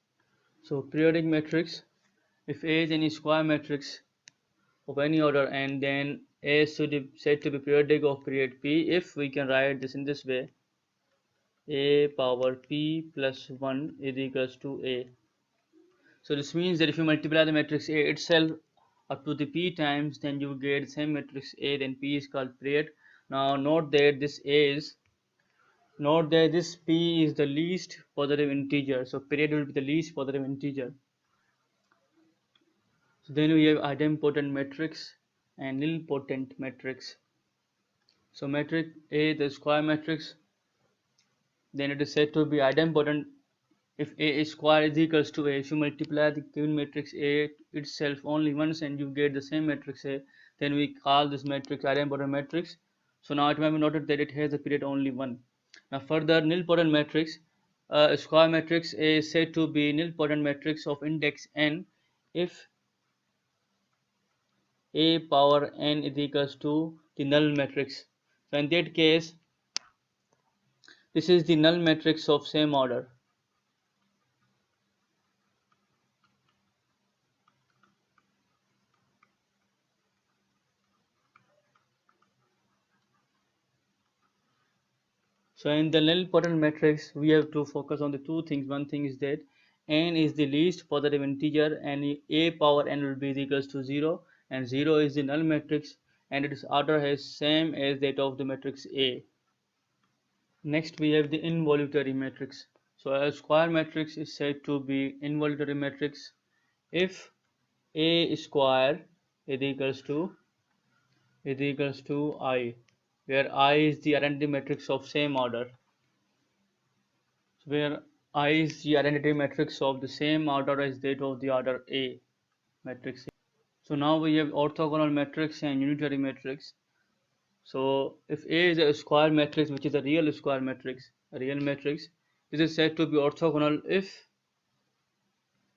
So periodic matrix, if A is any square matrix of any order and then A is said to be periodic of period P if we can write this in this way: A power P plus 1 is equals to A. So this means that if you multiply the matrix A itself up to the P times, then you get the same matrix A, then P is called period. Now note that this P is the least positive integer, so period will be the least positive integer. So then we have idempotent matrix and nilpotent matrix. So matrix A, the square matrix, then it is said to be idempotent if A square is equals to A. If you multiply the given matrix A itself only once and you get the same matrix A, then we call this matrix idempotent matrix. So now it may be noted that it has a period only 1. Now further, nilpotent matrix, a square matrix A is said to be nilpotent matrix of index n if A power n is equals to the null matrix. So in that case, this is the null matrix of same order. So in the nilpotent matrix, we have to focus on the two things. One thing is that n is the least positive integer and A power n will be equals to 0, and 0 is the null matrix and its order is same as that of the matrix A. Next we have the involuntary matrix. So a square matrix is said to be involuntary matrix if A square is equals to I, where I is the identity matrix of same order. So where I is the identity matrix of the same order as that of the order A matrix. So now we have orthogonal matrix and unitary matrix. So if A is a square matrix, which is a real square matrix, this is said to be orthogonal if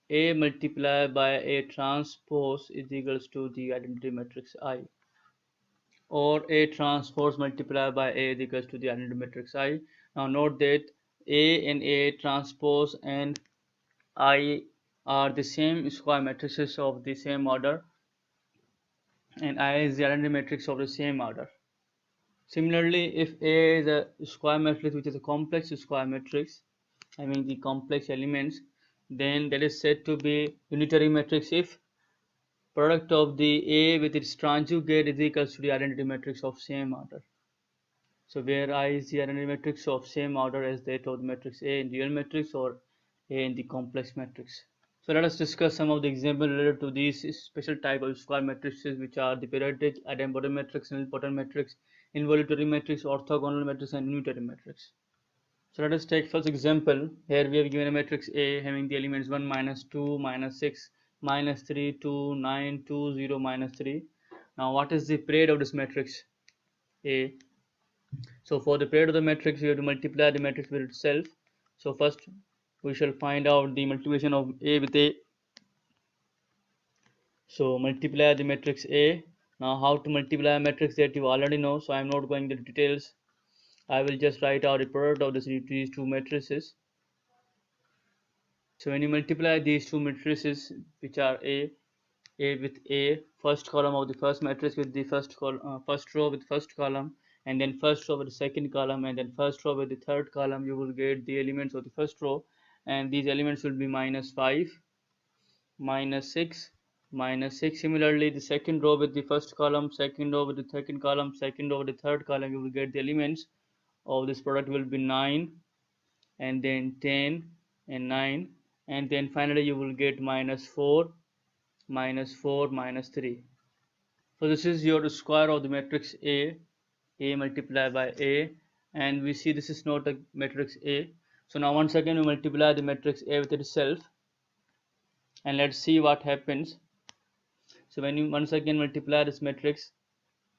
A multiplied by A transpose is equals to the identity matrix I, or A transpose multiplied by A is equals to the identity matrix I. Now note that A and A transpose and I are the same square matrices of the same order, and I is the identity matrix of the same order. Similarly, if A is a square matrix which is a complex square matrix having the complex elements, then that is said to be unitary matrix if product of the A with its conjugate is equals to the identity matrix of same order. So where I is the identity matrix of same order as that of the matrix A in the real matrix or A in the complex matrix. So let us discuss some of the examples related to these special type of square matrices, which are the periodic, idempotent matrix, nilpotent matrix, involuntary matrix, orthogonal matrix, and unitary matrix. So let us take first example. Here we have given a matrix A having the elements 1, minus 2, minus 6, minus 3, 2, 9, 2, 0, minus 3. Now what is the period of this matrix A? So for the period of the matrix, we have to multiply the matrix with itself. So first we shall find out the multiplication of A with A. So multiply the matrix A. Now how to multiply a matrix that you already know, so I am not going into details. I will just write out the product of these two matrices. So when you multiply these two matrices, which are A with A, first column of the first matrix with the first row with first column, and then first row with the second column, and then first row with the third column, you will get the elements of the first row, and these elements will be minus 5, minus 6, minus 6. Similarly, the second row with the first column, second row with the second column, second row with the third column, you will get the elements of this product will be 9, and then 10 and 9, and then finally you will get minus 4, minus 4, minus 3. So this is your square of the matrix A multiplied by A, and we see this is not a matrix A. So now once again we multiply the matrix A with itself, and let's see what happens. So when you once again multiply this matrix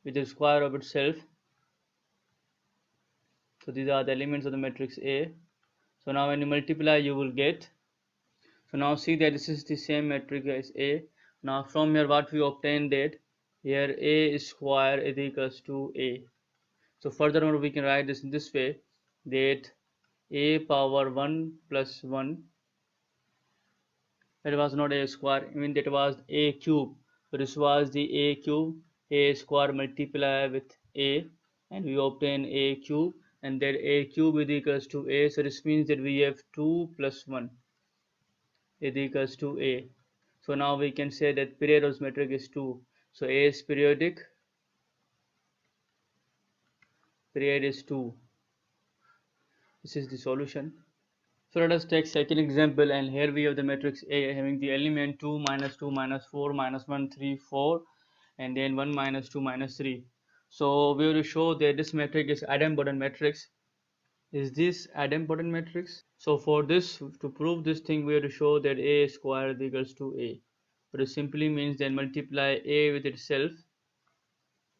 with the square of itself, so these are the elements of the matrix A. So now when you multiply, you will get. So now see that this is the same matrix as A. Now from here what we obtain that here A square is equals to A. So furthermore we can write this in this way, that A power 1 plus 1, that was not A square, even that was A cube. So this was the A cube, A square multiply with A, and we obtain A cube, and that A cube is equals to A. So this means that we have 2 plus 1 is equals to A. So now we can say that period of this matrix is 2. So A is periodic, period is 2. This is the solution. So let us take second example, and here we have the matrix A having the element 2 minus 2 minus 4 minus 1 3 4, and then 1 minus 2 minus 3. So we will show that this matrix is idempotent matrix. Is this idempotent matrix? So for this, to prove this thing, we have to show that A square is equals to A. But it simply means then multiply A with itself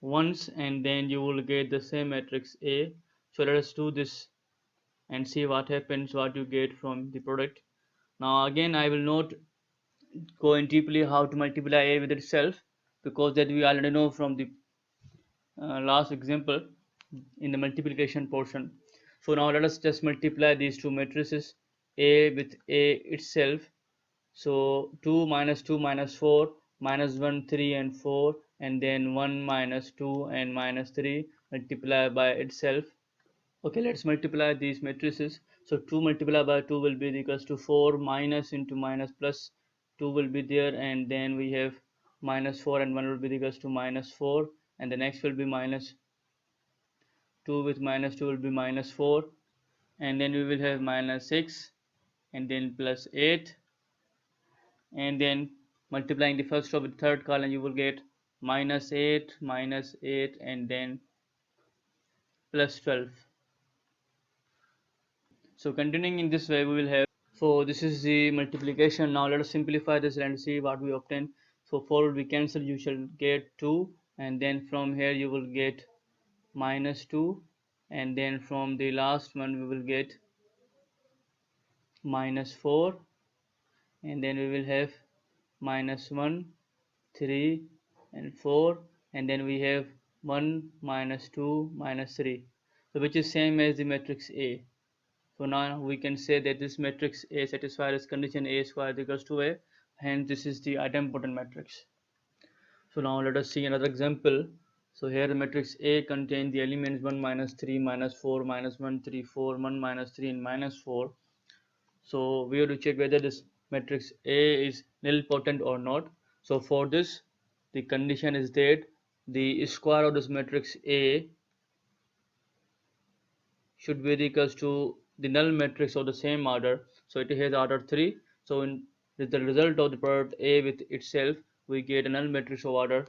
once, and then you will get the same matrix A. So let us do this and see what happens, what you get from the product. Now again I will not go in deeply how to multiply A with itself, because that we already know from the last example in the multiplication portion. So now let us just multiply these two matrices A with A itself. So 2 minus 2 minus 4 minus 1 3 and 4, and then 1 minus 2 and minus 3 multiply by itself. Okay, let's multiply these matrices. So 2 multiplied by 2 will be equals to 4, minus into minus plus 2 will be there, and then we have minus 4 and 1 will be equals to minus 4, and the next will be minus 2 with minus 2 will be minus 4, and then we will have minus 6, and then plus 8, and then multiplying the first row with the third column you will get minus 8, and then plus 12. So continuing in this way we will have, so this is the multiplication. Now let us simplify this and see what we obtain. So 4 will be cancelled, you shall get 2, and then from here you will get minus 2, and then from the last one we will get minus 4, and then we will have minus 1 3 and 4, and then we have 1 minus 2 minus 3, so which is same as the matrix A. So now we can say that this matrix A satisfies this condition A square is equals to A, hence this is the idempotent matrix. So now let us see another example. So here the matrix A contains the elements 1 minus 3 minus 4 minus 1 3 4, 1 minus 3 and minus 4. So we have to check whether this matrix A is nilpotent or not. So for this, the condition is that the square of this matrix A should be equals to the null matrix of the same order. So it has order 3. So in with the result of the product A with itself, we get a null matrix of order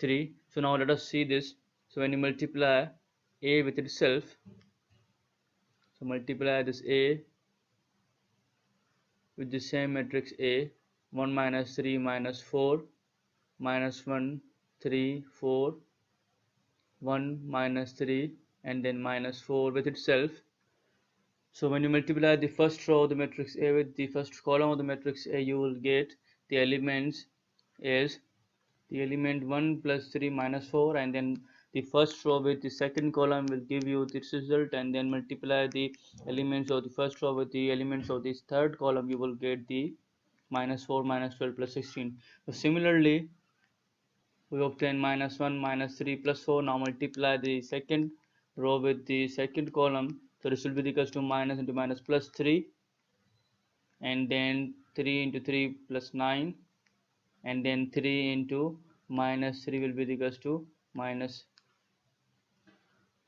3. So now let us see this. So when you multiply A with itself, so multiply this A with the same matrix A, 1 minus 3 minus 4 minus 1 3 4, 1 minus 3 and then minus 4 with itself. So when you multiply the first row of the matrix A with the first column of the matrix A, you will get the elements as the element 1 plus 3 minus 4, and then the first row with the second column will give you this result, and then multiply the elements of the first row with the elements of this third column, you will get the minus 4 minus 12 plus 16. So similarly we obtain minus 1 minus 3 plus 4. Now multiply the second row with the second column, so this will be equals to minus into minus plus 3, and then 3 into 3 plus 9, and then 3 into minus 3 will be equals to minus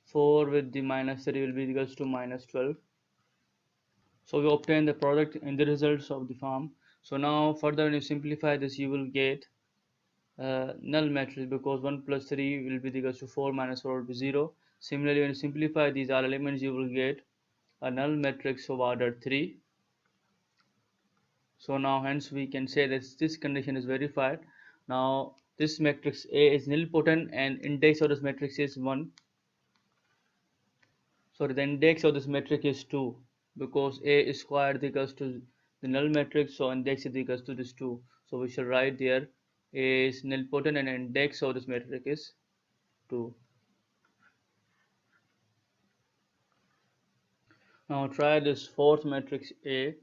4 with the minus 3 will be equals to minus 12. So we obtain the product in the results of the form. So now further when you simplify this, you will get null matrix, because 1 plus 3 will be equals to 4 minus 4 will be 0. Similarly when you simplify these all elements, you will get a null matrix of order 3. So now hence we can say that this condition is verified. Now this matrix A is nilpotent and index of this matrix is 1. Sorry, the index of this matrix is 2. because A squared is equals to the null matrix, so index is equals to this 2. So we shall write there A is nilpotent and index of this matrix is 2. Now try this fourth matrix A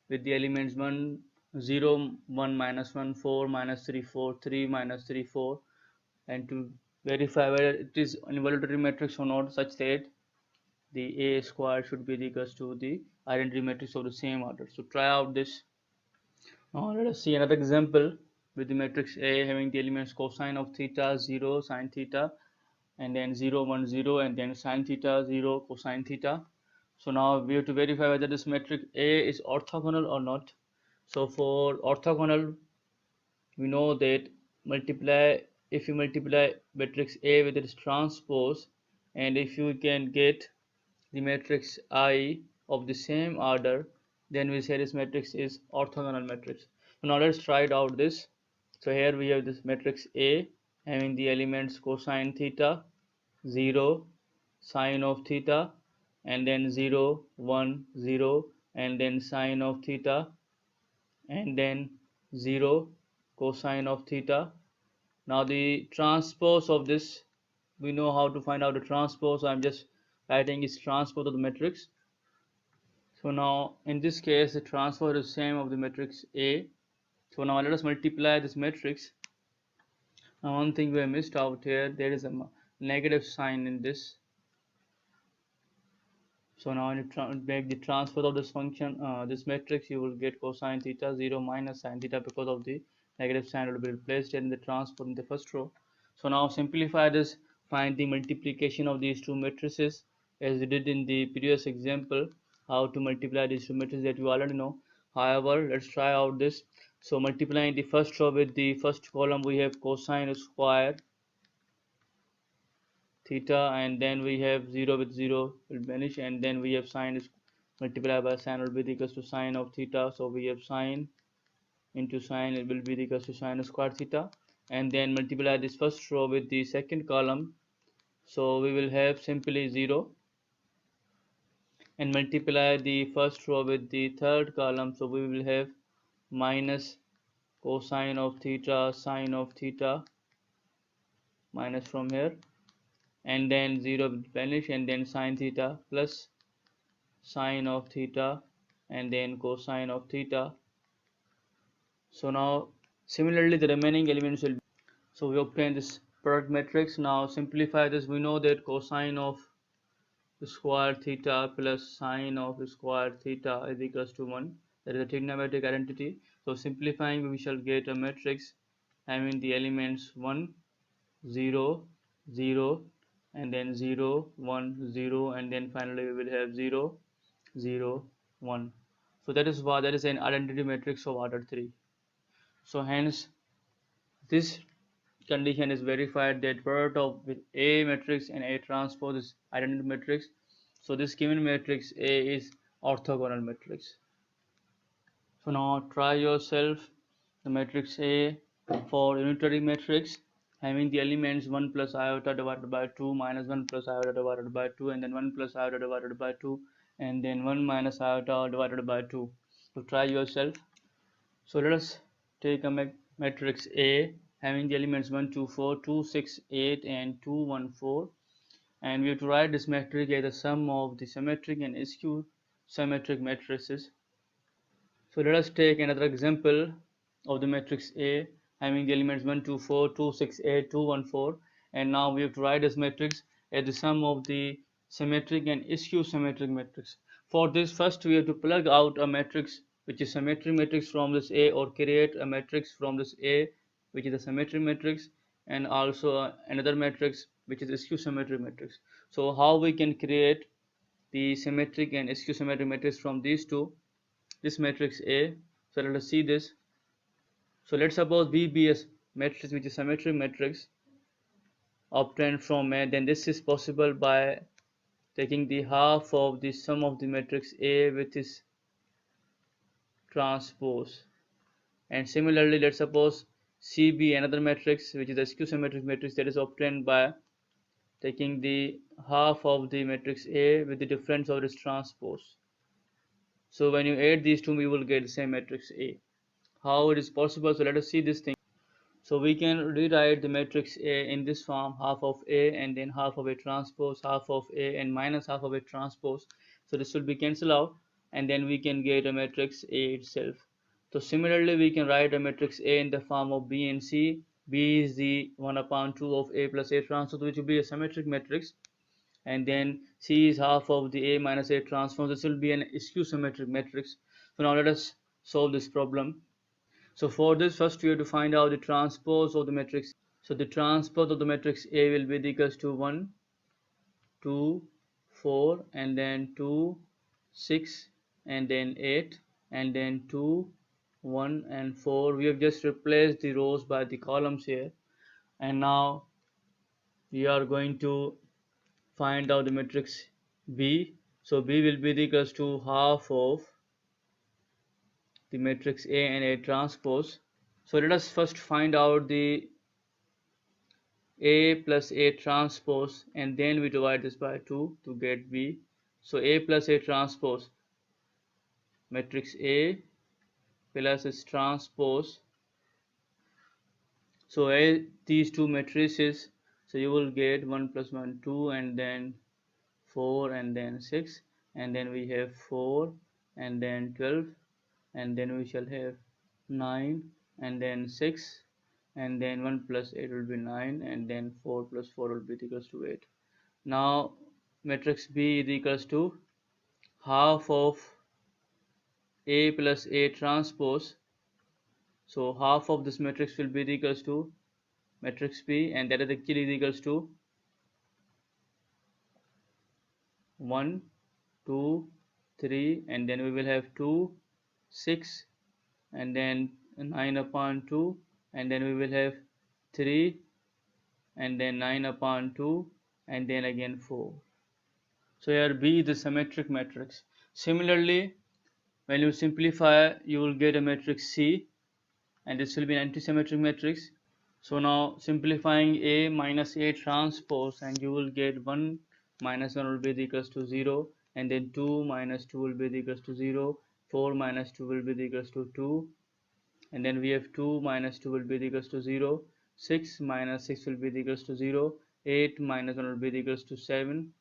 with the elements 1, 0, 1, minus 1, 4, minus 3, 4, 3, minus 3, 4, and to verify whether it is an involuntary matrix or not, such that the A squared should be equals to the identity matrix of the same order. So try out this. Now let us see another example with the matrix A having the elements cosine of theta 0, sine theta, and then 0, 1, 0, and then sine theta 0, cosine theta. So now we have to verify whether this matrix A is orthogonal or not. So for orthogonal, we know that if you multiply matrix A with its transpose, and if you can get the matrix I of the same order, then we say this matrix is orthogonal matrix. So now let's try it out this. So here we have this matrix A having the elements cosine theta, 0, sine of theta, and then 0, 1, 0, and then sine of theta, and then 0, cosine of theta. Now the transpose of this, we know how to find out the transpose, so I'm just writing its transpose of the matrix. So now in this case the transpose is same of the matrix A. So now let us multiply this matrix. Now one thing we have missed out here, there is a negative sign in this. So now when you make the transpose of this function, this matrix, you will get cosine theta 0 minus sine theta, because of the negative sign will be replaced in the transpose in the first row. So now simplify this, find the multiplication of these two matrices as we did in the previous example, how to multiply these two matrices that you already know. However, let's try out this. So multiplying the first row with the first column, we have cosine square theta, and then we have 0 with 0 will vanish, and then we have sine is multiplied by sine will be equals to sine of theta. So we have sine into sine, it will be equals to sine square theta, and then multiply this first row with the second column, so we will have simply 0, and multiply the first row with the third column, so we will have minus cosine of theta sine of theta, minus from here, and then 0 will vanish, and then sine theta plus sine of theta, and then cosine of theta. So now similarly the remaining elements will be, so we obtain this product matrix. Now simplify this, we know that cosine of square theta plus sine of square theta is equals to 1. That is a trigonometric identity. So simplifying, we shall get a matrix having the elements 1, 0, 0, and then 0, 1, 0, and then finally we will have 0, 0, 1. So that is why that is an identity matrix of order 3. So hence this condition is verified that product of with A matrix and A transpose is identity matrix. So this given matrix A is orthogonal matrix. So now try yourself the matrix A for unitary matrix having the elements 1 plus iota divided by 2, minus 1 plus iota divided by 2, and then 1 plus iota divided by 2, and then 1 minus iota divided by 2. So try yourself. So let us take a matrix A having the elements 1, 2, 4, 2, 6, 8, and 2, 1, 4, and we have to write this matrix as the sum of the symmetric and skew symmetric matrices. So let us take another example of the matrix A having the elements 1, 2, 4, 2, 6, 8, 2, 1, 4, and now we have to write this matrix as the sum of the symmetric and skew symmetric matrix. For this, first we have to plug out a matrix which is symmetric matrix from this A, or create a matrix from this A which is a symmetric matrix, and also another matrix which is a skew symmetric matrix. So how we can create the symmetric and skew symmetric matrix from these two, this matrix A. So let us see this. So let's suppose B be a matrix which is symmetric matrix obtained from A, then this is possible by taking the half of the sum of the matrix A with its transpose. And similarly, let's suppose C be another matrix which is a skew symmetric matrix that is obtained by taking the half of the matrix A with the difference of its transpose. So when you add these two, we will get the same matrix A. How it is possible? So let us see this thing. So we can rewrite the matrix A in this form: half of A and then half of A transpose, half of A and minus half of A transpose. So this will be cancelled out, and then we can get a matrix A itself. So similarly, we can write a matrix A in the form of B and C. B is the 1 upon 2 of A plus A transpose, which will be a symmetric matrix, and then C is half of the A minus A transpose. This will be an skew symmetric matrix. So now let us solve this problem. So for this, first we have to find out the transpose of the matrix. So the transpose of the matrix A will be equals to 1, 2, 4, and then 2, 6, and then 8, and then 2, 1, and 4. We have just replaced the rows by the columns here. And now we are going to find out the matrix B. So B will be equals to half of the matrix A and A transpose. So let us first find out the A plus A transpose, and then we divide this by 2 to get B. So A plus A transpose, matrix A plus its transpose. So these two matrices, so you will get 1 plus 1 2, and then 4, and then 6, and then we have 4, and then 12, and then we shall have 9, and then 6, and then 1 plus 8 will be 9, and then 4 plus 4 will be equals to 8. Now matrix B is equals to half of A plus A transpose. So half of this matrix will be equals to matrix B, and that is actually equals to 1, 2, 3, and then we will have 2, 6, and then 9 upon 2, and then we will have 3, and then 9 upon 2, and then again 4. So here B is the symmetric matrix. Similarly, when you simplify, you will get a matrix C, and this will be an antisymmetric matrix. So now simplifying A minus A transpose, and you will get 1 minus 1 will be equals to 0, and then 2 minus 2 will be equals to 0, 4 minus 2 will be equals to 2, and then we have 2 minus 2 will be equals to 0, 6 minus 6 will be equals to 0, 8 minus 1 will be equals to 7,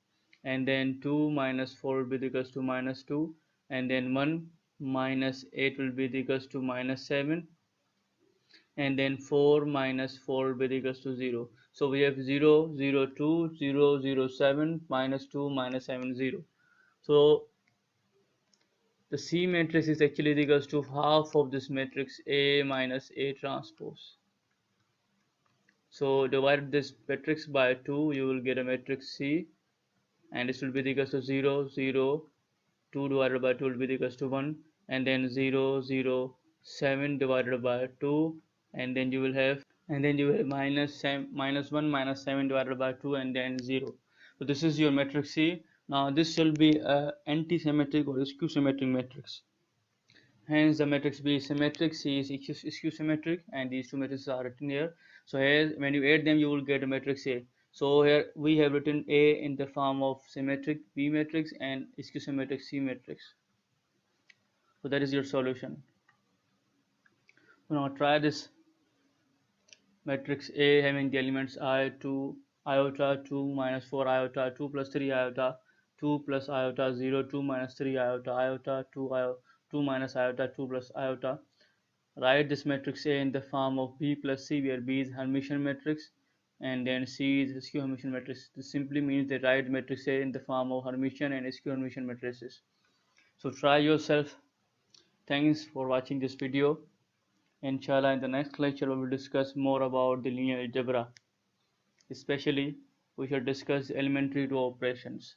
and then 2 minus 4 will be equals to minus 2, and then 1 minus 8 will be equals to minus 7, and then 4 minus 4 will be equals to 0. So we have 0, 0, 2, 0, 0, 7, minus 2, minus 7, 0. So the C matrix is actually equals to half of this matrix A minus A transpose. So divide this matrix by 2, you will get a matrix C, and this will be equals to 0, 0, 2 divided by 2 will be equals to 1, and then 0, 0, 7 divided by 2, and then you will have minus 1 minus 7 divided by 2, and then 0. So this is your matrix C. Now this will be a anti-symmetric or skew symmetric matrix. Hence the matrix B is symmetric, C is skew symmetric, and these two matrices are written here. So here when you add them, you will get a matrix A. So here we have written A in the form of symmetric B matrix and skew symmetric C matrix. So that is your solution. Now try this matrix A having the elements I, 2, iota 2 minus 4 iota 2 plus 3 iota 2 plus iota 0, 2 minus 3 iota iota 2 minus iota 2 plus iota. Write this matrix A in the form of B plus C, where B is Hermitian matrix and then C is skew Hermitian matrix. This simply means that write matrix A in the form of Hermitian and skew Hermitian matrices. So try yourself. Thanks for watching this video. Inshallah, in the next lecture we will discuss more about the linear algebra. Especially we shall discuss elementary two operations.